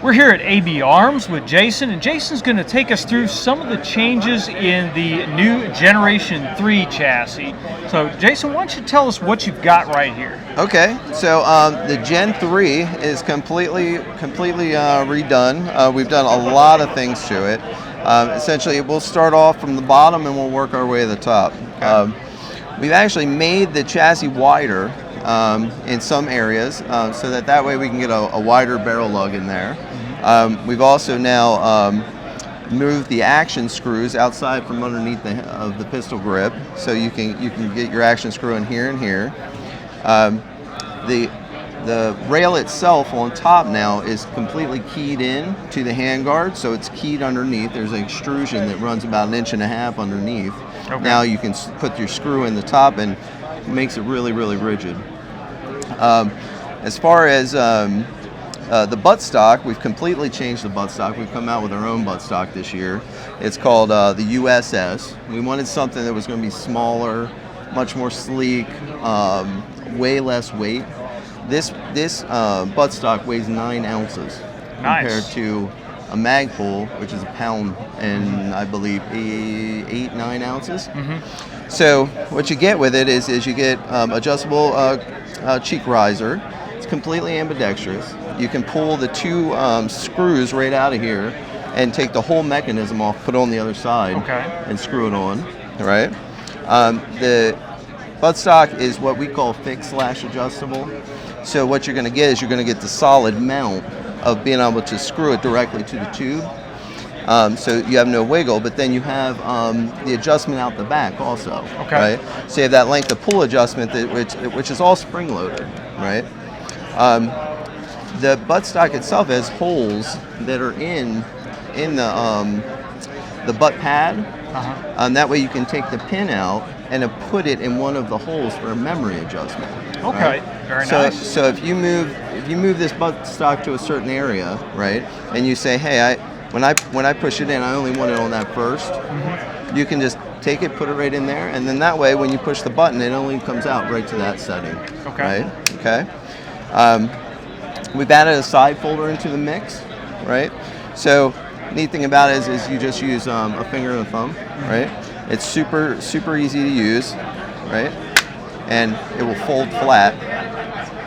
We're here at AB Arms with Jason, and Jason's going to take us through some of the changes in the new Generation 3 chassis. So, Jason, why don't you tell us what you've got right here? Okay, so the Gen 3 is completely redone. We've done a lot of things to it. Essentially, we'll start off from the bottom and we'll work our way to the top. Okay. We've actually made the chassis wider in some areas so that way we can get a wider barrel lug in there. We've also now moved the action screws outside from underneath of the pistol grip, so you can get your action screw in here and here. The rail itself on top now is completely keyed in to the handguard, so it's keyed underneath. There's an extrusion that runs about 1.5 inches underneath. Okay. Now you can put your screw in the top and it makes it really, really rigid. As far as the buttstock, we've completely changed the buttstock. We've come out with our own buttstock this year. It's called the USS. We wanted something that was going to be smaller, much more sleek, way less weight. This buttstock weighs 9 ounces compared to a Magpul, which is a pound and I believe 8-9 ounces. Mm-hmm. So what you get with it is you get adjustable cheek riser. It's completely ambidextrous. You can pull the 2 screws right out of here and take the whole mechanism off, put it on the other side, and screw it on. Right. The buttstock is what we call fixed/adjustable. So what you're going to get is you're going to get the solid mount of being able to screw it directly to the tube. So you have no wiggle, but then you have the adjustment out the back also. Okay. Right? So you have that length of pull adjustment which is all spring loaded, right? The buttstock itself has holes that are in the butt pad. That way you can take the pin out and put it in one of the holes for a memory adjustment. Okay, right? Very nice. So if you move this buttstock to a certain area, right, and you say, hey, when I push it in, I only want it on that first. Mm-hmm. You can just take it, put it right in there, and then that way, when you push the button, it only comes out right to that setting. Okay. Right? Okay. We've added a side folder into the mix, right? So neat thing about it is you just use a finger and a thumb, right? It's super easy to use, right? And it will fold flat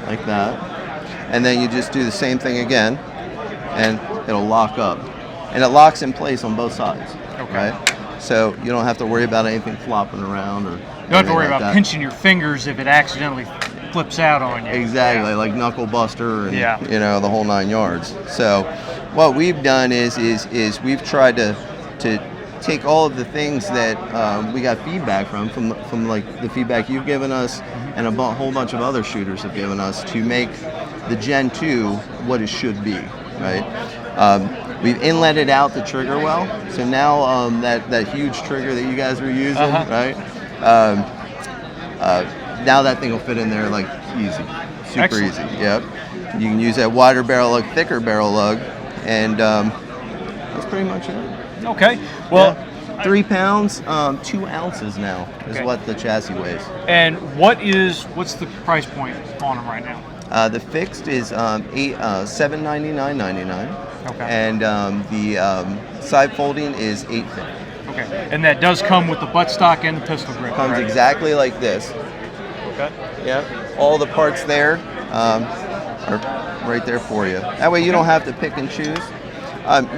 like that. And then you just do the same thing again, and it'll lock up. And it locks in place on both sides, right? So you don't have to worry about anything flopping around or you don't have to worry about pinching your fingers if it accidentally flips out on you. Exactly, like knuckle buster and the whole 9 yards. So what we've done is we've tried to take all of the things that we got feedback from like the feedback you've given us and a whole bunch of other shooters have given us to make the Gen 2 what it should be, right? We've inletted out the trigger well, so now that huge trigger that you guys were using, right? Now that thing will fit in there like easy, super easy. Yep. You can use that wider barrel lug, thicker barrel lug, and that's pretty much it. Okay. Well, 3 pounds, 2 ounces now is what the chassis weighs. And what's the price point on them right now? The fixed is $799.99. Okay. And the side folding is $850. Okay. And that does come with the buttstock and the pistol grip. Comes exactly like this. Okay. Yeah. All the parts there are right there for you. That way you don't have to pick and choose.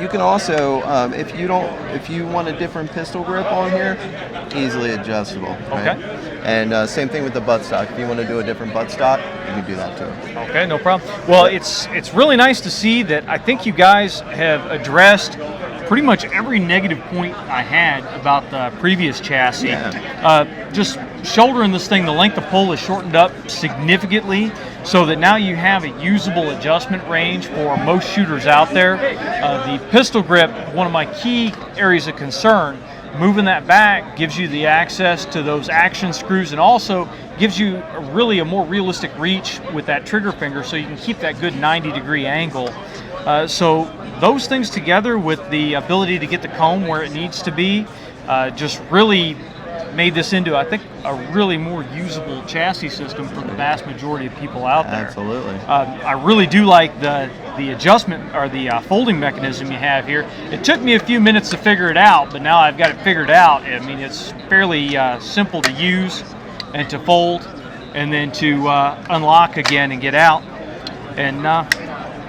You can also, if you want a different pistol grip on here, easily adjustable. Right? Okay. And same thing with the buttstock. If you want to do a different buttstock, you can do that too. Okay, no problem. Well, it's really nice to see that I think you guys have addressed pretty much every negative point I had about the previous chassis. Yeah. Just shouldering this thing, the length of pull is shortened up significantly, so that now you have a usable adjustment range for most shooters out there. The pistol grip, one of my key areas of concern, moving that back gives you the access to those action screws and also gives you really a more realistic reach with that trigger finger, so you can keep that good 90-degree angle. So those things together with the ability to get the comb where it needs to be just really made this into, I think, a really more usable chassis system for the vast majority of people out there. Absolutely. I really do like the adjustment or the folding mechanism you have here. It took me a few minutes to figure it out, but now I've got it figured out. I mean, it's fairly simple to use and to fold, and then to unlock again and get out. And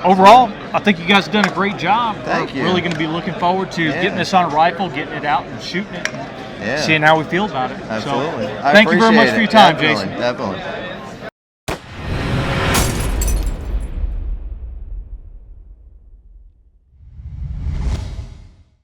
overall, I think you guys have done a great job. Thank you. We're really going to be looking forward to getting this on a rifle, getting it out and shooting it, seeing how we feel about it. Absolutely. So, thank you very much for your time, Jason. Definitely.